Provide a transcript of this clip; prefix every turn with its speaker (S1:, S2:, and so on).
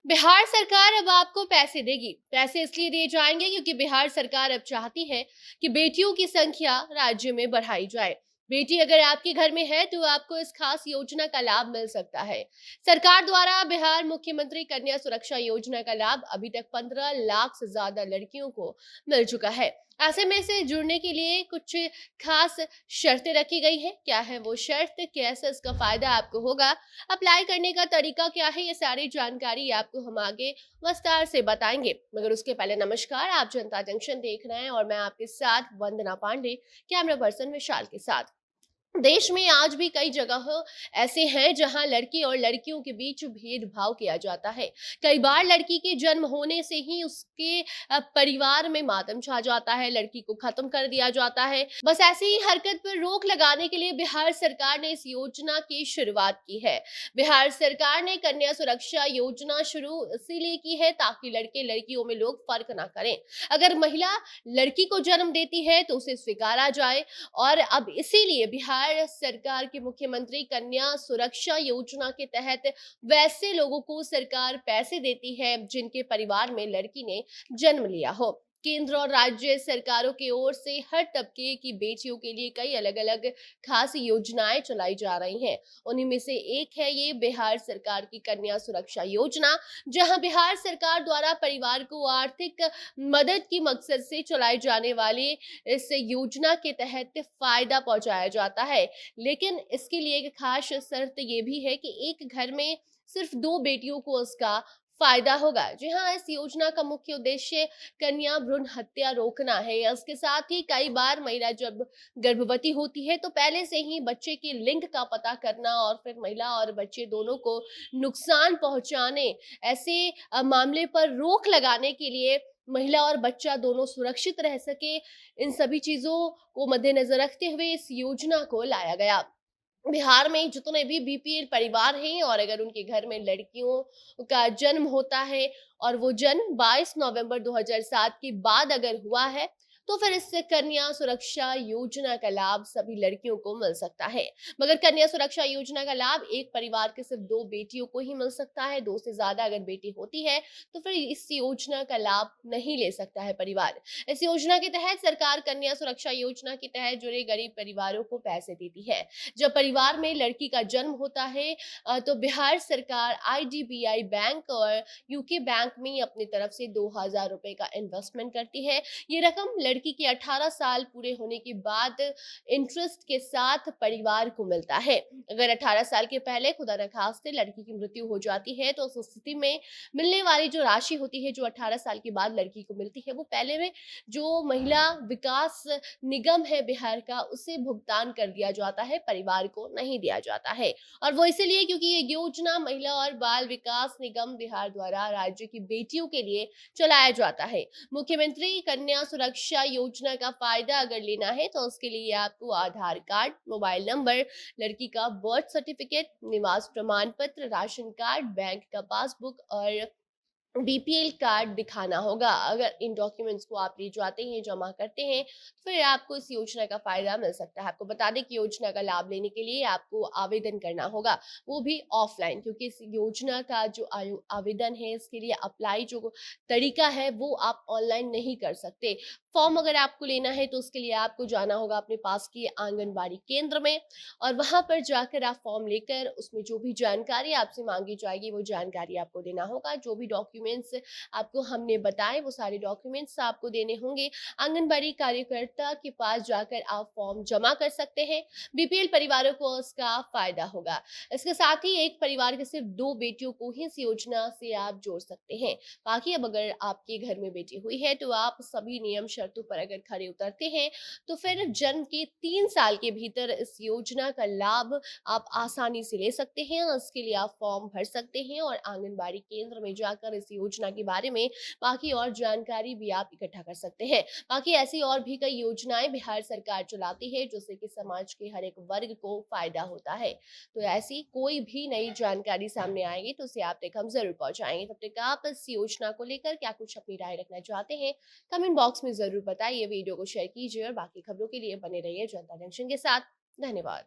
S1: बिहार सरकार अब आपको पैसे देगी। पैसे इसलिए दिए जाएंगे क्योंकि बिहार सरकार अब चाहती है कि बेटियों की संख्या राज्य में बढ़ाई जाए। बेटी अगर आपके घर में है तो आपको इस खास योजना का लाभ मिल सकता है। सरकार द्वारा बिहार मुख्यमंत्री कन्या सुरक्षा योजना का लाभ अभी तक 15 लाख से ज्यादा लड़कियों को मिल चुका है। ऐसे में से जुड़ने के लिए कुछ खास शर्तें रखी गई है। क्या है वो शर्त, कैसे इसका फायदा आपको होगा, अप्लाई करने का तरीका क्या है, ये सारी जानकारी आपको हम आगे विस्तार से बताएंगे। मगर उसके पहले नमस्कार, आप जनता जंक्शन देख रहे हैं और मैं आपके साथ वंदना पांडे, कैमरा पर्सन विशाल के साथ। देश में आज भी कई जगह ऐसे हैं जहां लड़की और लड़कियों के बीच भेदभाव किया जाता है। कई बार लड़की के जन्म होने से ही उसके परिवार में मातम छा जाता है, लड़की को खत्म कर दिया जाता है। बस ऐसी ही हरकत पर रोक लगाने के लिए बिहार सरकार ने इस योजना की शुरुआत की है। बिहार सरकार ने कन्या सुरक्षा योजना शुरू इसीलिए की है ताकि लड़के लड़कियों में लोग फर्क ना करें। अगर महिला लड़की को जन्म देती है तो उसे स्वीकारा जाए। और अब इसीलिए बिहार सरकार के मुख्यमंत्री कन्या सुरक्षा योजना के तहत वैसे लोगों को सरकार पैसे देती है जिनके परिवार में लड़की ने जन्म लिया हो। केंद्र और राज्य सरकारों की ओर से हर तबके की बेटियों के लिए कई अलग अलग खास योजनाएं चलाई जा रही हैं। उन्हीं में से एक है ये बिहार सरकार की कन्या सुरक्षा योजना, जहां बिहार सरकार द्वारा परिवार को आर्थिक मदद की मकसद से चलाए जाने वाले इस योजना के तहत फायदा पहुंचाया जाता है। लेकिन इसके लिए एक खास शर्त ये भी है कि एक घर में सिर्फ 2 बेटियों को उसका फायदा होगा। जी हाँ, इस योजना का मुख्य उद्देश्य कन्या भ्रूण हत्या रोकना है। इसके साथ ही कई बार महिला जब गर्भवती होती है तो पहले से ही बच्चे के लिंग का पता करना और फिर महिला और बच्चे दोनों को नुकसान पहुंचाने, ऐसे मामले पर रोक लगाने के लिए महिला और बच्चा दोनों सुरक्षित रह सके, इन सभी चीजों को मद्देनजर रखते हुए इस योजना को लाया गया। बिहार में जितने भी बीपीएल परिवार हैं और अगर उनके घर में लड़कियों का जन्म होता है और वो जन्म 22 नवंबर 2007 के बाद अगर हुआ है तो फिर इससे कन्या सुरक्षा योजना का लाभ सभी लड़कियों को मिल सकता है। मगर कन्या सुरक्षा योजना का लाभ एक परिवार के सिर्फ 2 बेटियों को ही मिल सकता है। 2 से ज्यादा अगर बेटी होती है तो फिर इस योजना का लाभ नहीं ले सकता है परिवार। इस योजना के तहत सरकार कन्या सुरक्षा योजना के तहत जुड़े गरीब परिवारों को पैसे देती है। जब परिवार में लड़की का जन्म होता है तो बिहार सरकार आईडीबीआई बैंक और यूके बैंक में अपनी तरफ से 2000 रुपए का इन्वेस्टमेंट करती है। ये रकम लड़की के 18 साल पूरे होने के बाद इंटरेस्ट के साथ परिवार को मिलता है। अगर 18 साल के पहले खुदा न खास्ते लड़की की मृत्यु हो जाती है तो उस स्थिति में मिलने वाली जो राशि होती है जो 18 साल के बाद लड़की को मिलती है वो पहले में जो महिला विकास निगम है बिहार का उसे भुगतान कर दिया जाता है, परिवार को नहीं दिया जाता है। और वो इसीलिए क्योंकि ये योजना महिला और बाल विकास निगम बिहार द्वारा राज्य की बेटियों के लिए चलाया जाता है। मुख्यमंत्री कन्या सुरक्षा योजना का फायदा अगर लेना है तो उसके लिए आपको आधार कार्ड, मोबाइल नंबर, लड़की का बर्थ सर्टिफिकेट, निवास प्रमाण पत्र, राशन कार्ड, बैंक का पासबुक और बीपीएल कार्ड दिखाना होगा। अगर इन डॉक्यूमेंट्स को आप ले जाते हैं, जमा करते हैं, तो फिर आपको इस योजना का फायदा मिल सकता है। आपको बता दें कि योजना का लाभ लेने के लिए आपको आवेदन करना होगा, वो भी ऑफलाइन, क्योंकि इस योजना का जो आवेदन है इसके लिए अप्लाई जो तरीका है वो आप ऑनलाइन नहीं कर सकते। फॉर्म अगर आपको लेना है तो उसके लिए आपको जाना होगा अपने पास के आंगनबाड़ी केंद्र में और वहां पर जाकर आप फॉर्म लेकर उसमें जो भी जानकारी आपसे मांगी जाएगी वो जानकारी आपको देना होगा। जो भी डॉक्यूमेंट्स आपको हमने बताए वो सारे डॉक्यूमेंट्स आपको देने होंगे। आंगनबाड़ी कार्यकर्ता के पास जाकर आप फॉर्म जमा कर सकते हैं। बीपीएल परिवारों को उसका फायदा होगा। इसके साथ ही एक परिवार के सिर्फ 2 बेटियों को ही इस योजना से आप जोड़ सकते हैं। बाकी अब अगर आपके घर में बेटी हुई है तो आप सभी नियम शर्तों पर अगर खरे उतरते हैं तो फिर जन्म के 3 साल के भीतर इस योजना का लाभ आप आसानी से ले सकते हैं। इसके लिए आप फॉर्म भर सकते हैं और आंगनबाड़ी केंद्र में जाकर इस योजना के बारे में बाकी और जानकारी भी आप इकट्ठा कर सकते हैं। बाकी ऐसी और भी कई योजनाएं बिहार सरकार चलाती है जिससे कि समाज के हर एक वर्ग को फायदा होता है। तो ऐसी कोई भी नई जानकारी सामने आएगी तो उसे आप तक हम जरूर पहुंचाएंगे। तब तक आप इस योजना को लेकर क्या कुछ अपनी राय रखना चाहते हैं कमेंट बॉक्स में जरूर बताइए। वीडियो को शेयर कीजिए और बाकी खबरों के लिए बने रहिए जनता जंक्शन के साथ। धन्यवाद।